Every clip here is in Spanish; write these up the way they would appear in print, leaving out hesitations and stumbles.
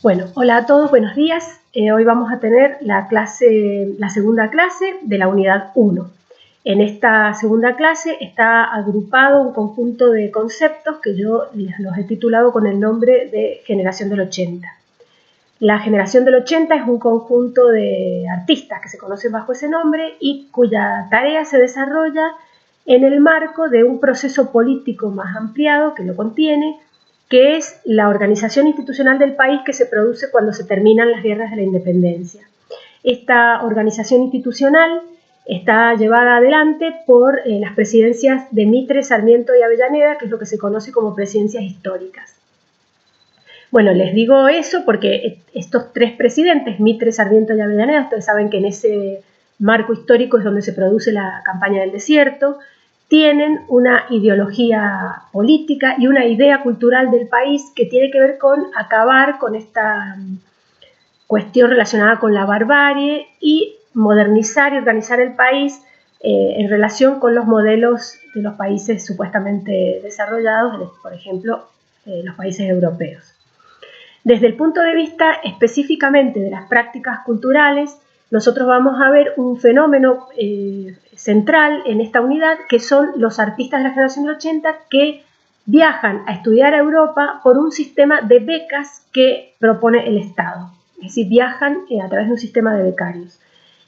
Bueno, hola a todos, buenos días. Hoy vamos a tener la segunda clase de la unidad 1. En esta segunda clase está agrupado un conjunto de conceptos que yo los he titulado con el nombre de Generación del 80. La Generación del 80 es un conjunto de artistas que se conocen bajo ese nombre y cuya tarea se desarrolla en el marco de un proceso político más ampliado que lo contiene, que es la organización institucional del país que se produce cuando se terminan las guerras de la independencia. Esta organización institucional está llevada adelante por las presidencias de Mitre, Sarmiento y Avellaneda, que es lo que se conoce como presidencias históricas. Bueno, les digo eso porque estos tres presidentes, Mitre, Sarmiento y Avellaneda, ustedes saben que en ese marco histórico es donde se produce la campaña del desierto, tienen una ideología política y una idea cultural del país que tiene que ver con acabar con esta cuestión relacionada con la barbarie y modernizar y organizar el país en relación con los modelos de los países supuestamente desarrollados, por ejemplo, los países europeos. Desde el punto de vista específicamente de las prácticas culturales, nosotros vamos a ver un fenómeno central en esta unidad, que son los artistas de la generación del 80 que viajan a estudiar a Europa por un sistema de becas que propone el Estado. Es decir, viajan a través de un sistema de becarios.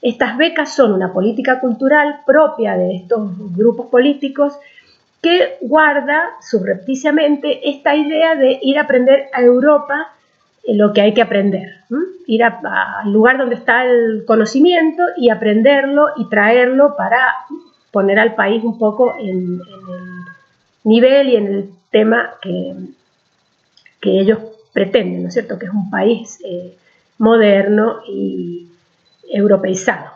Estas becas son una política cultural propia de estos grupos políticos que guarda subrepticiamente esta idea de ir a aprender a Europa lo que hay que aprender, ir al lugar donde está el conocimiento y aprenderlo y traerlo para poner al país un poco en el nivel y en el tema que ellos pretenden, ¿no es cierto?, que es un país moderno y europeizado.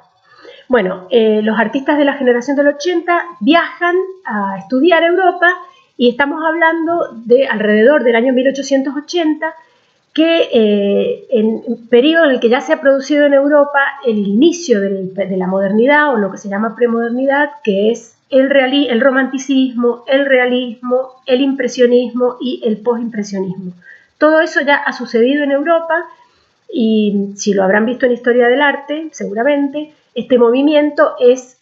Bueno, los artistas de la generación del 80 viajan a estudiar a Europa y estamos hablando de alrededor del año 1880, que en un periodo en el que ya se ha producido en Europa el inicio de la modernidad, o lo que se llama premodernidad, que es el romanticismo, el realismo, el impresionismo y el postimpresionismo. Todo eso ya ha sucedido en Europa y, si lo habrán visto en Historia del Arte, seguramente, este movimiento es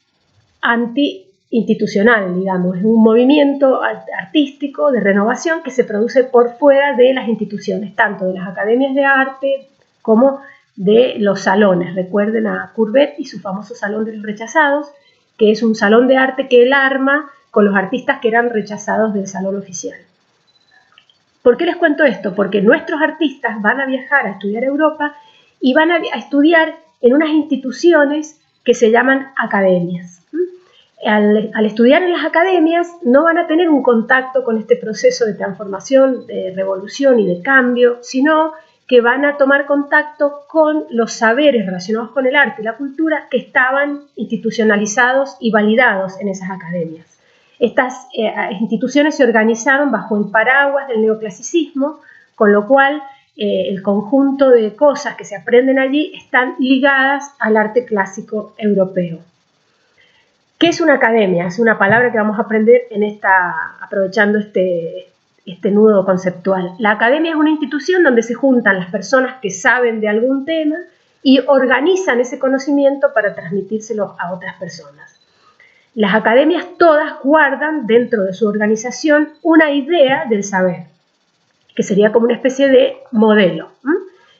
anti-institucional, digamos, es un movimiento artístico de renovación que se produce por fuera de las instituciones, tanto de las academias de arte como de los salones. Recuerden a Courbet y su famoso Salón de los Rechazados, que es un salón de arte que él arma con los artistas que eran rechazados del salón oficial. ¿Por qué les cuento esto? Porque nuestros artistas van a viajar a estudiar a Europa y van a estudiar en unas instituciones que se llaman academias. Al estudiar en las academias no van a tener un contacto con este proceso de transformación, de revolución y de cambio, sino que van a tomar contacto con los saberes relacionados con el arte y la cultura que estaban institucionalizados y validados en esas academias. Estas instituciones se organizaron bajo el paraguas del neoclasicismo, con lo cual el conjunto de cosas que se aprenden allí están ligadas al arte clásico europeo. ¿Qué es una academia? Es una palabra que vamos a aprender aprovechando este nudo conceptual. La academia es una institución donde se juntan las personas que saben de algún tema y organizan ese conocimiento para transmitírselo a otras personas. Las academias todas guardan dentro de su organización una idea del saber, que sería como una especie de modelo.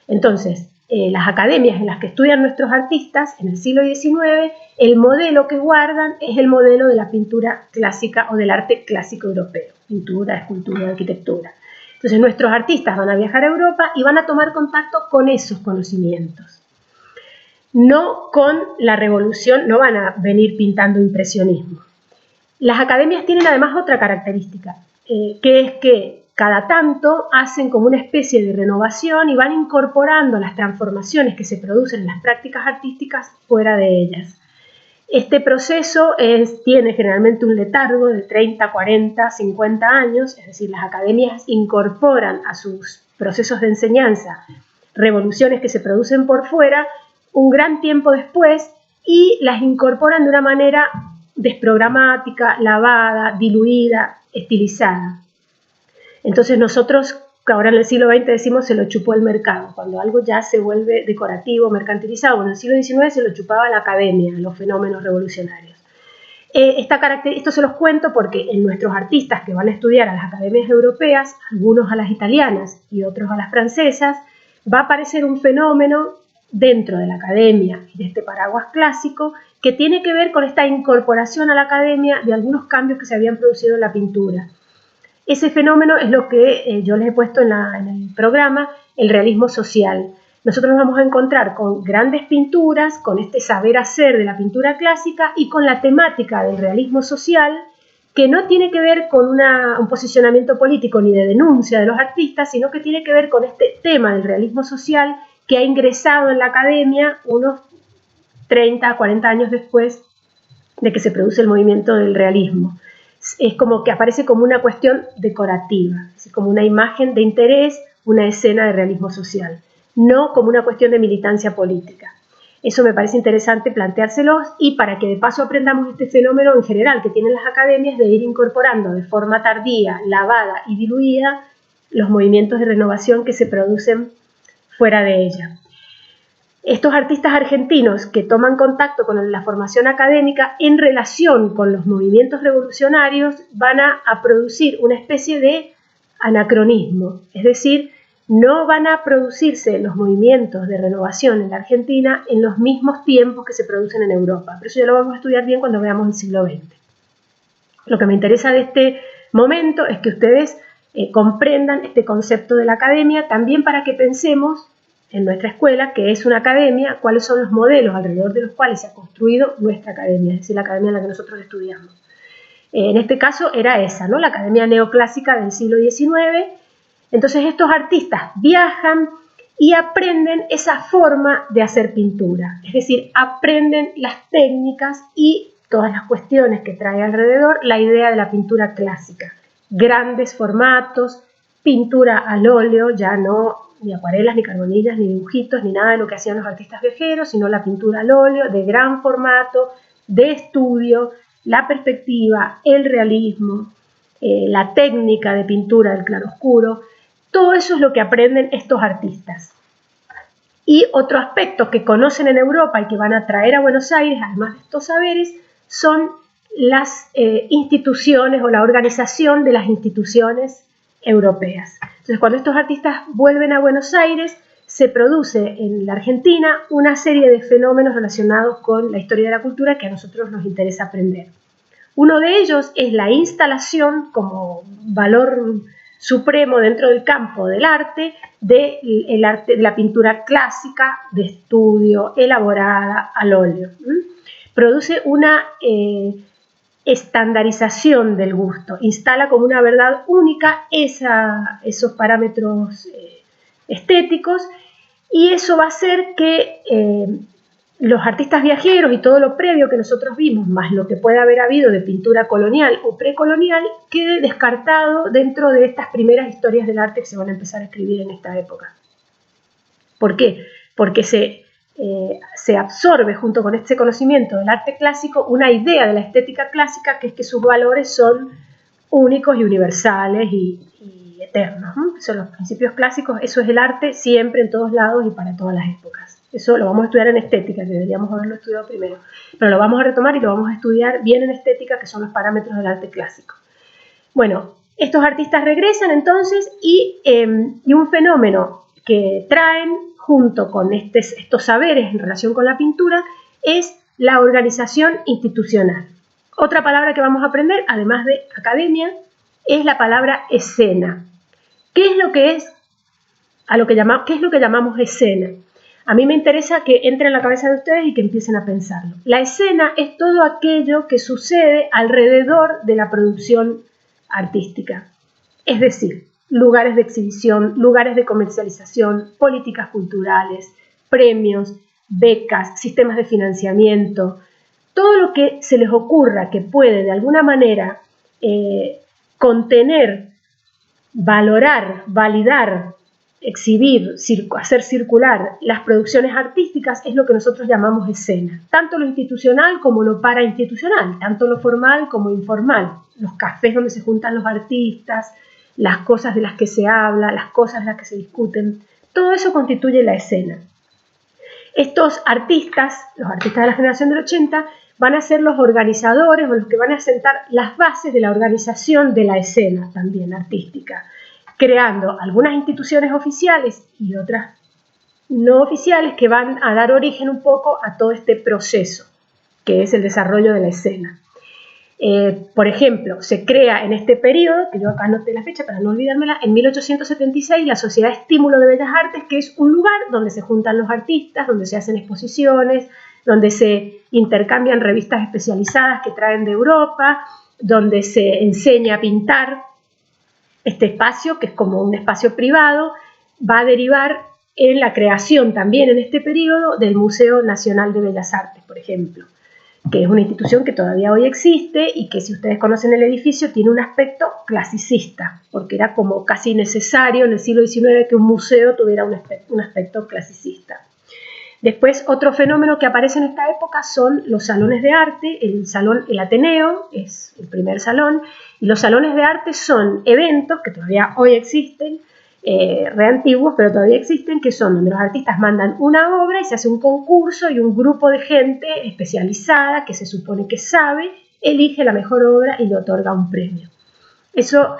Entonces, las academias en las que estudian nuestros artistas en el siglo XIX, el modelo que guardan es el modelo de la pintura clásica o del arte clásico europeo, pintura, escultura, arquitectura. Entonces, nuestros artistas van a viajar a Europa y van a tomar contacto con esos conocimientos. No con la revolución, no van a venir pintando impresionismo. Las academias tienen además otra característica, que es que cada tanto hacen como una especie de renovación y van incorporando las transformaciones que se producen en las prácticas artísticas fuera de ellas. Este proceso tiene generalmente un letargo de 30, 40, 50 años, es decir, las academias incorporan a sus procesos de enseñanza revoluciones que se producen por fuera un gran tiempo después y las incorporan de una manera desprogramática, lavada, diluida, estilizada. Entonces nosotros que ahora en el siglo XX decimos se lo chupó el mercado, cuando algo ya se vuelve decorativo, mercantilizado. Bueno, en el siglo XIX se lo chupaba la academia, los fenómenos revolucionarios. Esto se los cuento porque en nuestros artistas que van a estudiar a las academias europeas, algunos a las italianas y otros a las francesas, va a aparecer un fenómeno dentro de la academia y de este paraguas clásico que tiene que ver con esta incorporación a la academia de algunos cambios que se habían producido en la pintura. Ese fenómeno es lo que yo les he puesto en el programa, el realismo social. Nosotros nos vamos a encontrar con grandes pinturas, con este saber hacer de la pintura clásica y con la temática del realismo social, que no tiene que ver con un posicionamiento político ni de denuncia de los artistas, sino que tiene que ver con este tema del realismo social que ha ingresado en la academia unos 30, 40 años después de que se produce el movimiento del realismo. Es como que aparece como una cuestión decorativa, es como una imagen de interés, una escena de realismo social, no como una cuestión de militancia política. Eso me parece interesante planteárselos y para que de paso aprendamos este fenómeno en general que tienen las academias de ir incorporando de forma tardía, lavada y diluida los movimientos de renovación que se producen fuera de ella. Estos artistas argentinos que toman contacto con la formación académica en relación con los movimientos revolucionarios van a producir una especie de anacronismo, es decir, no van a producirse los movimientos de renovación en la Argentina en los mismos tiempos que se producen en Europa. Pero eso ya lo vamos a estudiar bien cuando veamos el siglo XX. Lo que me interesa de este momento es que ustedes comprendan este concepto de la academia, también para que pensemos en nuestra escuela, que es una academia, cuáles son los modelos alrededor de los cuales se ha construido nuestra academia, es decir, la academia en la que nosotros estudiamos. En este caso era esa, ¿no? La academia neoclásica del siglo XIX. Entonces estos artistas viajan y aprenden esa forma de hacer pintura, es decir, aprenden las técnicas y todas las cuestiones que trae alrededor la idea de la pintura clásica. Grandes formatos, pintura al óleo, ya no ni acuarelas, ni carbonillas, ni dibujitos, ni nada de lo que hacían los artistas viajeros, sino la pintura al óleo de gran formato, de estudio, la perspectiva, el realismo, la técnica de pintura del claroscuro. Todo eso es lo que aprenden estos artistas. Y otro aspecto que conocen en Europa y que van a traer a Buenos Aires, además de estos saberes, son las instituciones o la organización de las instituciones europeas. Entonces, cuando estos artistas vuelven a Buenos Aires, se produce en la Argentina una serie de fenómenos relacionados con la historia de la cultura que a nosotros nos interesa aprender. Uno de ellos es la instalación como valor supremo dentro del campo del arte de la pintura clásica de estudio, elaborada al óleo. Produce una estandarización del gusto, instala como una verdad única esos parámetros estéticos, y eso va a hacer que los artistas viajeros y todo lo previo que nosotros vimos, más lo que puede haber habido de pintura colonial o precolonial, quede descartado dentro de estas primeras historias del arte que se van a empezar a escribir en esta época. ¿Por qué? Porque se absorbe junto con este conocimiento del arte clásico una idea de la estética clásica, que es que sus valores son únicos y universales y eternos, ¿no? Son los principios clásicos, eso es el arte siempre, en todos lados y para todas las épocas. Eso lo vamos a estudiar en estética, que deberíamos haberlo estudiado primero, pero lo vamos a retomar y lo vamos a estudiar bien en estética, que son los parámetros del arte clásico. Bueno, estos artistas regresan entonces y un fenómeno que traen junto con estos saberes en relación con la pintura es la organización institucional. Otra palabra que vamos a aprender, además de academia, es la palabra escena. ¿Qué es lo que llamamos escena? A mí me interesa que entre en la cabeza de ustedes y que empiecen a pensarlo. La escena es todo aquello que sucede alrededor de la producción artística. Es decir, lugares de exhibición, lugares de comercialización, políticas culturales, premios, becas, sistemas de financiamiento, todo lo que se les ocurra que puede de alguna manera contener, valorar, validar, exhibir, hacer circular las producciones artísticas es lo que nosotros llamamos escena. Tanto lo institucional como lo parainstitucional, tanto lo formal como informal. Los cafés donde se juntan los artistas, las cosas de las que se habla, las cosas de las que se discuten. Todo eso constituye la escena. Estos artistas, los artistas de la generación del 80, van a ser los organizadores o los que van a sentar las bases de la organización de la escena también artística, creando algunas instituciones oficiales y otras no oficiales que van a dar origen un poco a todo este proceso, que es el desarrollo de la escena. Por ejemplo, se crea en este periodo, que yo acá anoté la fecha para no olvidármela, en 1876 la Sociedad Estímulo de Bellas Artes, que es un lugar donde se juntan los artistas, donde se hacen exposiciones, donde se intercambian revistas especializadas que traen de Europa, donde se enseña a pintar. Este espacio, que es como un espacio privado, va a derivar en la creación también en este periodo del Museo Nacional de Bellas Artes, por ejemplo, que es una institución que todavía hoy existe y que, si ustedes conocen el edificio, tiene un aspecto clasicista, porque era como casi necesario en el siglo XIX que un museo tuviera un aspecto clasicista. Después, otro fenómeno que aparece en esta época son los salones de arte. El Ateneo es el primer salón, y los salones de arte son eventos que todavía hoy existen, re antiguos, pero todavía existen, que son donde los artistas mandan una obra y se hace un concurso y un grupo de gente especializada que se supone que sabe, elige la mejor obra y le otorga un premio. Eso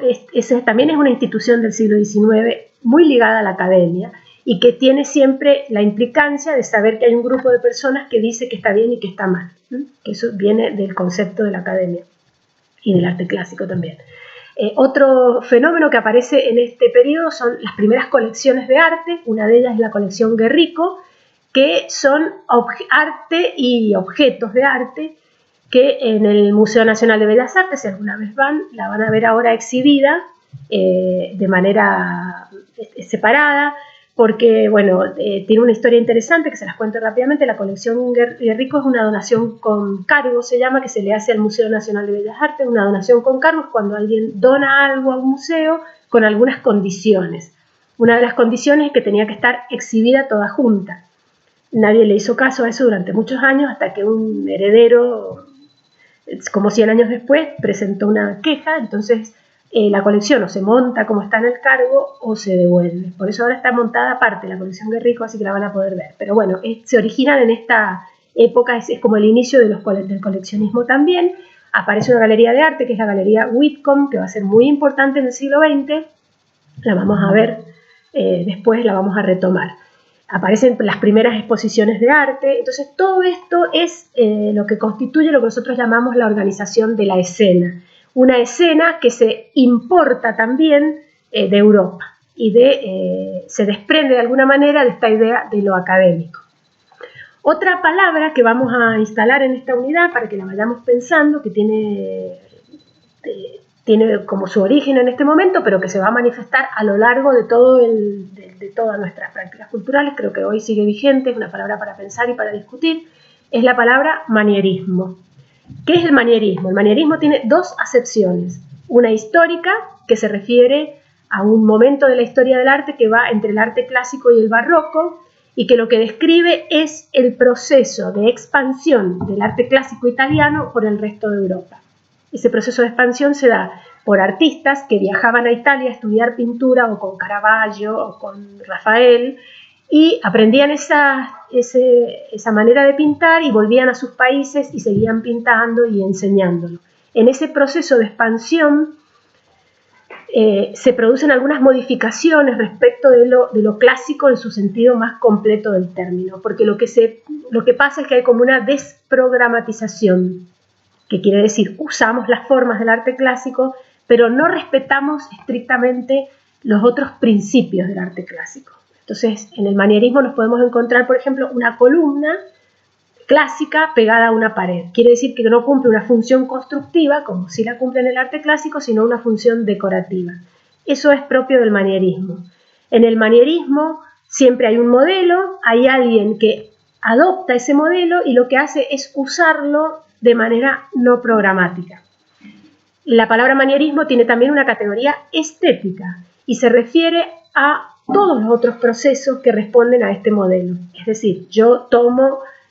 también es una institución del siglo XIX muy ligada a la academia y que tiene siempre la implicancia de saber que hay un grupo de personas que dice que está bien y que está mal, que eso viene del concepto de la academia y del arte clásico también. Otro fenómeno que aparece en este periodo son las primeras colecciones de arte. Una de ellas es la colección Guerrico, que son arte y objetos de arte que en el Museo Nacional de Bellas Artes, si alguna vez la van a ver ahora exhibida de manera separada, porque bueno, tiene una historia interesante que se las cuento rápidamente. La colección Guerrico es una donación con cargo, se llama, que se le hace al Museo Nacional de Bellas Artes. Una donación con cargo es cuando alguien dona algo a un museo con algunas condiciones. Una de las condiciones es que tenía que estar exhibida toda junta. Nadie le hizo caso a eso durante muchos años, hasta que un heredero, como 100 años después, presentó una queja. Entonces la colección o se monta como está en el cargo o se devuelve. Por eso ahora está montada aparte la colección Guerrico, así que la van a poder ver. Pero bueno, se originan en esta época, es como el inicio del coleccionismo también. Aparece una galería de arte, que es la Galería Whitcomb, que va a ser muy importante en el siglo XX. La vamos a ver después, la vamos a retomar. Aparecen las primeras exposiciones de arte. Entonces todo esto es lo que constituye lo que nosotros llamamos la organización de la escena. Una escena que se importa también de Europa y se desprende de alguna manera de esta idea de lo académico. Otra palabra que vamos a instalar en esta unidad para que la vayamos pensando, que tiene como su origen en este momento, pero que se va a manifestar a lo largo de todas nuestras prácticas culturales, creo que hoy sigue vigente, es una palabra para pensar y para discutir, es la palabra manierismo. ¿Qué es el manierismo? El manierismo tiene dos acepciones. Una histórica, que se refiere a un momento de la historia del arte que va entre el arte clásico y el barroco, y que lo que describe es el proceso de expansión del arte clásico italiano por el resto de Europa. Ese proceso de expansión se da por artistas que viajaban a Italia a estudiar pintura, o con Caravaggio o con Rafael, y aprendían esa manera de pintar y volvían a sus países y seguían pintando y enseñándolo. En ese proceso de expansión se producen algunas modificaciones respecto de lo clásico en su sentido más completo del término, porque lo que pasa es que hay como una desprogramatización, que quiere decir usamos las formas del arte clásico, pero no respetamos estrictamente los otros principios del arte clásico. Entonces, en el manierismo nos podemos encontrar, por ejemplo, una columna clásica pegada a una pared. Quiere decir que no cumple una función constructiva, como sí la cumple en el arte clásico, sino una función decorativa. Eso es propio del manierismo. En el manierismo siempre hay un modelo, hay alguien que adopta ese modelo y lo que hace es usarlo de manera no programática. La palabra manierismo tiene también una categoría estética y se refiere a todos los otros procesos que responden a este modelo. Es decir, yo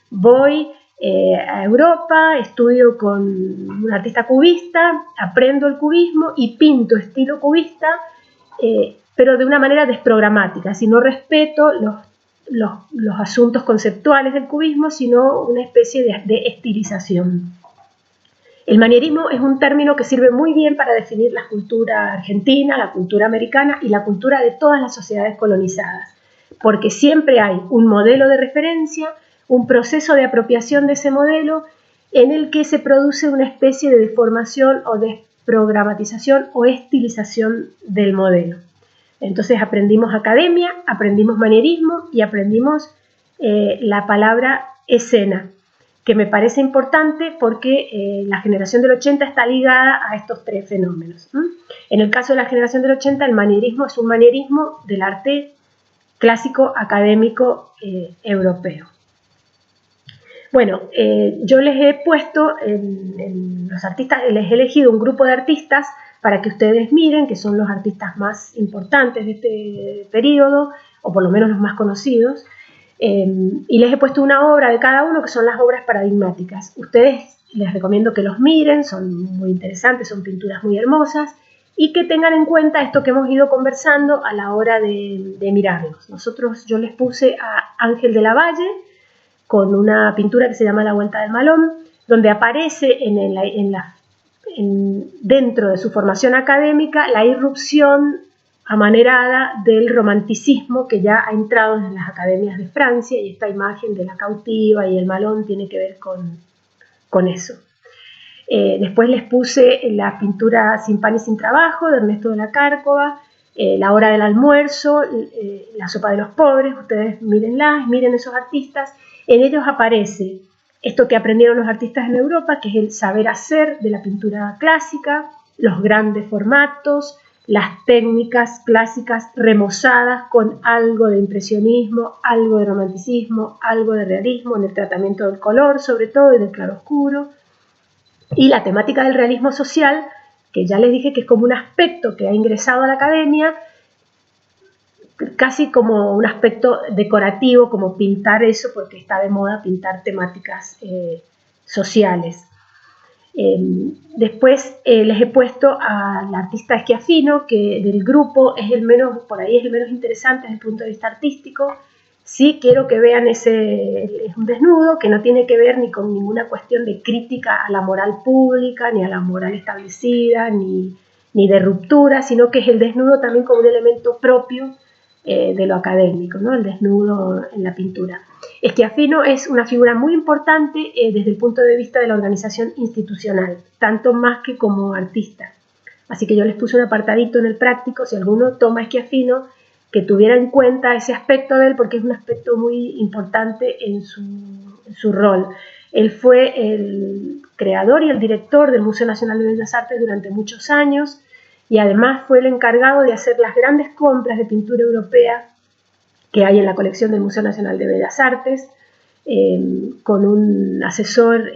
voy a Europa, estudio con un artista cubista, aprendo el cubismo y pinto estilo cubista, pero de una manera desprogramática, si no respeto los asuntos conceptuales del cubismo, sino una especie de estilización. El manierismo es un término que sirve muy bien para definir la cultura argentina, la cultura americana y la cultura de todas las sociedades colonizadas, porque siempre hay un modelo de referencia, un proceso de apropiación de ese modelo en el que se produce una especie de deformación o desprogramatización o estilización del modelo. Entonces aprendimos academia, aprendimos manierismo y aprendimos la palabra escena, que me parece importante porque la generación del 80 está ligada a estos tres fenómenos. En el caso de la generación del 80, el manierismo es un manierismo del arte clásico académico europeo. Bueno, yo les he puesto en los artistas, les he elegido un grupo de artistas para que ustedes miren, que son los artistas más importantes de este periodo, o por lo menos los más conocidos, y les he puesto una obra de cada uno, que son las obras paradigmáticas. Ustedes les recomiendo que los miren, son muy interesantes, son pinturas muy hermosas, y que tengan en cuenta esto que hemos ido conversando a la hora de mirarlos. Yo les puse a Ángel de la Valle, con una pintura que se llama La Vuelta del Malón, donde aparece dentro de su formación académica la irrupción amanerada del romanticismo que ya ha entrado en las academias de Francia, y esta imagen de la cautiva y el malón tiene que ver con eso. Después les puse la pintura Sin pan y sin trabajo de Ernesto de la Cárcova, La hora del almuerzo, La sopa de los pobres. Ustedes mírenlas, miren esos artistas. En ellos aparece esto que aprendieron los artistas en Europa, que es el saber hacer de la pintura clásica, los grandes formatos, las técnicas clásicas remozadas con algo de impresionismo, algo de romanticismo, algo de realismo en el tratamiento del color, sobre todo, y del claroscuro. Y la temática del realismo social, que ya les dije que es como un aspecto que ha ingresado a la academia, casi como un aspecto decorativo, como pintar eso, porque está de moda pintar temáticas sociales. Después les he puesto al artista Schiaffino, que del grupo es el menos, por ahí es el menos interesante desde el punto de vista artístico. Sí quiero que vean es un desnudo que no tiene que ver ni con ninguna cuestión de crítica a la moral pública, ni a la moral establecida, ni de ruptura, sino que es el desnudo también como un elemento propio de lo académico, ¿no? El desnudo en la pintura. Schiaffino es una figura muy importante desde el punto de vista de la organización institucional, tanto más que como artista. Así que yo les puse un apartadito en el práctico, si alguno toma Schiaffino, que tuviera en cuenta ese aspecto de él, porque es un aspecto muy importante en su rol. Él fue el creador y el director del Museo Nacional de Bellas Artes durante muchos años, y además fue el encargado de hacer las grandes compras de pintura europea que hay en la colección del Museo Nacional de Bellas Artes, con un asesor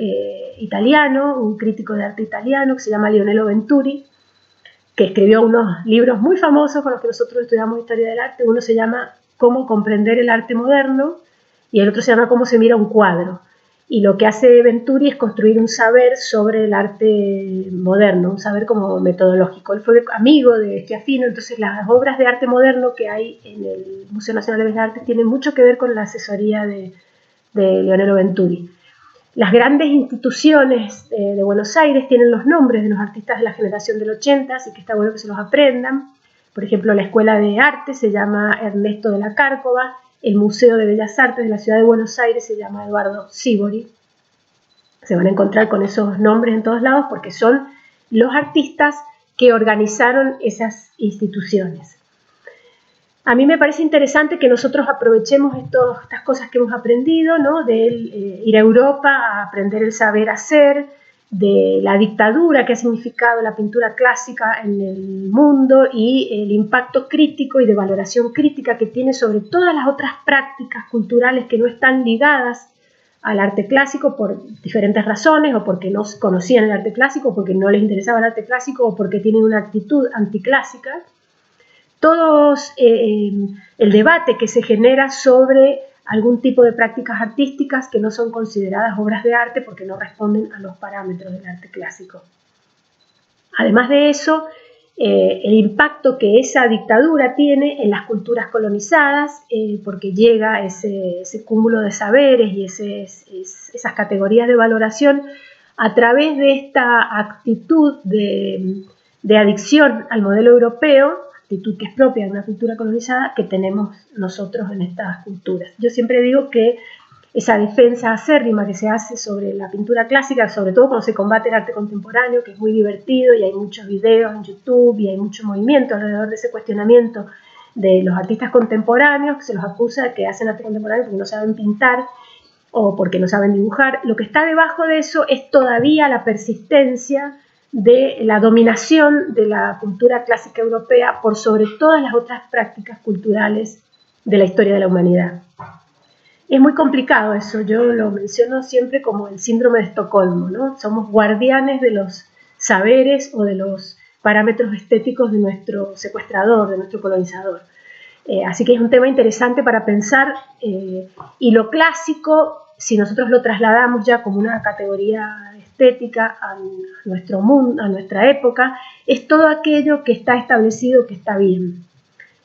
italiano, un crítico de arte italiano que se llama Lionello Venturi, que escribió unos libros muy famosos con los que nosotros estudiamos historia del arte. Uno se llama Cómo comprender el arte moderno y el otro se llama Cómo se mira un cuadro. Y lo que hace Venturi es construir un saber sobre el arte moderno, un saber como metodológico. Él fue amigo de Schiaffino, entonces las obras de arte moderno que hay en el Museo Nacional de Bellas Artes tienen mucho que ver con la asesoría de Lionello Venturi. Las grandes instituciones de Buenos Aires tienen los nombres de los artistas de la generación del 80, así que está bueno que se los aprendan. Por ejemplo, la Escuela de Arte se llama Ernesto de la Cárcova, el Museo de Bellas Artes de la Ciudad de Buenos Aires se llama Eduardo Sívori. Se van a encontrar con esos nombres en todos lados porque son los artistas que organizaron esas instituciones. A mí me parece interesante que nosotros aprovechemos estas cosas que hemos aprendido, ¿no? De ir a Europa a aprender el saber hacer, de la dictadura que ha significado la pintura clásica en el mundo y el impacto crítico y de valoración crítica que tiene sobre todas las otras prácticas culturales que no están ligadas al arte clásico por diferentes razones, o porque no conocían el arte clásico, o porque no les interesaba el arte clásico, o porque tienen una actitud anticlásica. El debate que se genera sobre algún tipo de prácticas artísticas que no son consideradas obras de arte porque no responden a los parámetros del arte clásico. Además de eso, el impacto que esa dictadura tiene en las culturas colonizadas, porque llega ese cúmulo de saberes y esas categorías de valoración a través de esta actitud de adicción al modelo europeo, actitud que es propia de una cultura colonizada, que tenemos nosotros en estas culturas. Yo siempre digo que esa defensa acérrima que se hace sobre la pintura clásica, sobre todo cuando se combate el arte contemporáneo, que es muy divertido y hay muchos videos en YouTube y hay mucho movimiento alrededor de ese cuestionamiento de los artistas contemporáneos, que se los acusa de que hacen arte contemporáneo porque no saben pintar o porque no saben dibujar. Lo que está debajo de eso es todavía la persistencia de la dominación de la cultura clásica europea por sobre todas las otras prácticas culturales de la historia de la humanidad. Es muy complicado eso, yo lo menciono siempre como el síndrome de Estocolmo, ¿no? Somos guardianes de los saberes o de los parámetros estéticos de nuestro secuestrador, de nuestro colonizador. Así que es un tema interesante para pensar, y lo clásico, si nosotros lo trasladamos ya como una categoría estética a nuestro mundo, a nuestra época, es todo aquello que está establecido, que está bien.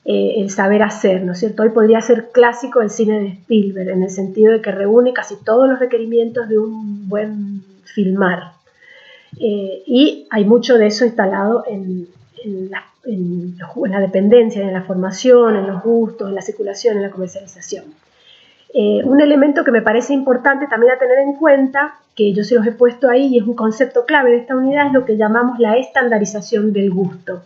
El saber hacer, ¿no es cierto? Hoy podría ser clásico el cine de Spielberg, en el sentido de que reúne casi todos los requerimientos de un buen filmar. Y hay mucho de eso instalado en la dependencia, en la formación, en los gustos, en la circulación, en la comercialización. Un elemento que me parece importante también a tener en cuenta, que yo se los he puesto ahí y es un concepto clave de esta unidad, es lo que llamamos la estandarización del gusto.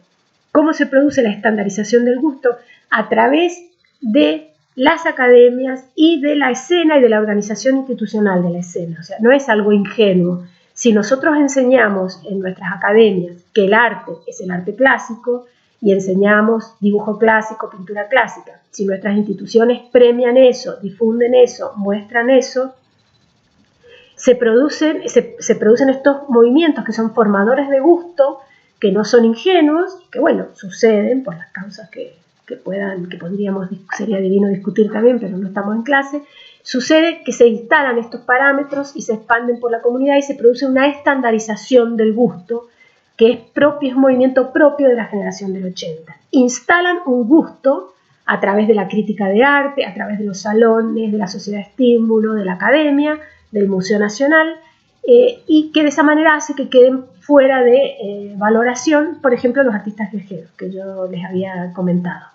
¿Cómo se produce la estandarización del gusto? A través de las academias y de la escena y de la organización institucional de la escena. O sea, no es algo ingenuo. Si nosotros enseñamos en nuestras academias que el arte es el arte clásico y enseñamos dibujo clásico, pintura clásica, si nuestras instituciones premian eso, difunden eso, muestran eso, se producen estos movimientos que son formadores de gusto, que no son ingenuos, que bueno, suceden por las causas que sería divino discutir también, pero no estamos en clase. Sucede que se instalan estos parámetros y se expanden por la comunidad y se produce una estandarización del gusto, que es un movimiento propio de la generación del 80. Instalan un gusto a través de la crítica de arte, a través de los salones, de la sociedad de estímulo, de la academia, del Museo Nacional, y que de esa manera hace que queden fuera de valoración, por ejemplo, los artistas viajeros, que yo les había comentado.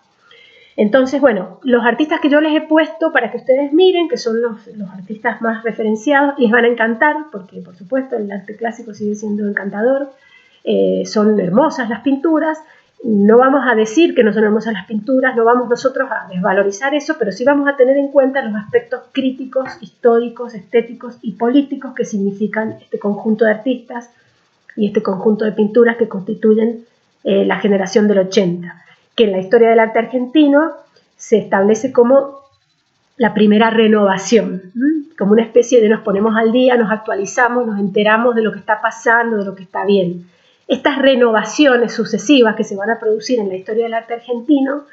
Entonces, bueno, los artistas que yo les he puesto para que ustedes miren, que son los artistas más referenciados, les van a encantar, porque por supuesto el arte clásico sigue siendo encantador, son hermosas las pinturas. No vamos a decir que no son hermosas las pinturas, no vamos nosotros a desvalorizar eso, pero sí vamos a tener en cuenta los aspectos críticos, históricos, estéticos y políticos que significan este conjunto de artistas y este conjunto de pinturas que constituyen la generación del 80, que en la historia del arte argentino se establece como la primera renovación, como una especie de nos ponemos al día, nos actualizamos, nos enteramos de lo que está pasando, de lo que está bien. Estas renovaciones sucesivas que se van a producir en la historia del arte argentino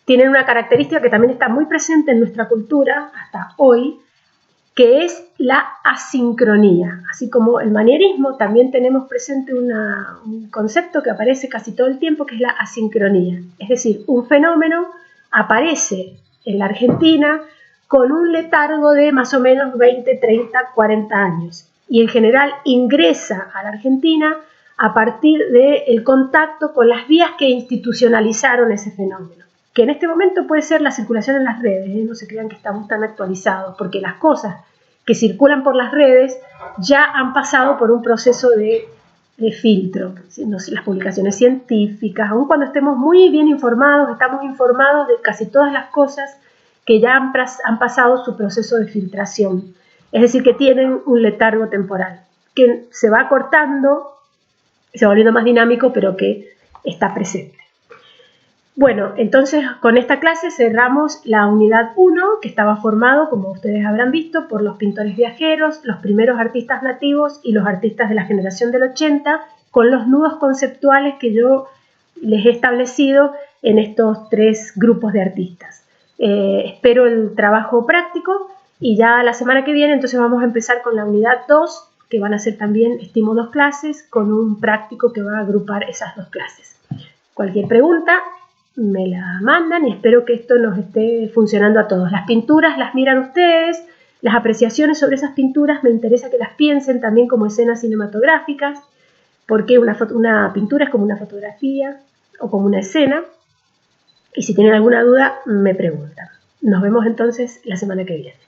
tienen una característica que también está muy presente en nuestra cultura hasta hoy, que es la asincronía. Así como el manierismo, también tenemos presente un concepto que aparece casi todo el tiempo, que es la asincronía. Es decir, un fenómeno aparece en la Argentina con un letargo de más o menos 20, 30, 40 años. Y en general ingresa a la Argentina a partir del contacto con las vías que institucionalizaron ese fenómeno, que en este momento puede ser la circulación en las redes, no se crean que estamos tan actualizados, porque las cosas que circulan por las redes ya han pasado por un proceso de filtro, las publicaciones científicas, aun cuando estemos muy bien informados, estamos informados de casi todas las cosas que ya han pasado su proceso de filtración, es decir, que tienen un letargo temporal, que se va acortando, se va volviendo más dinámico, pero que está presente. Bueno, entonces con esta clase cerramos la unidad 1, que estaba formado, como ustedes habrán visto, por los pintores viajeros, los primeros artistas nativos y los artistas de la generación del 80, con los nudos conceptuales que yo les he establecido en estos 3 grupos de artistas. Espero el trabajo práctico y ya la semana que viene entonces vamos a empezar con la unidad 2, que van a ser también, estimo, 2 clases, con un práctico que va a agrupar esas 2 clases. Cualquier pregunta me la mandan y espero que esto nos esté funcionando a todos. Las pinturas las miran ustedes, las apreciaciones sobre esas pinturas me interesa que las piensen también como escenas cinematográficas, porque una pintura es como una fotografía o como una escena. Y si tienen alguna duda, me preguntan. Nos vemos entonces la semana que viene.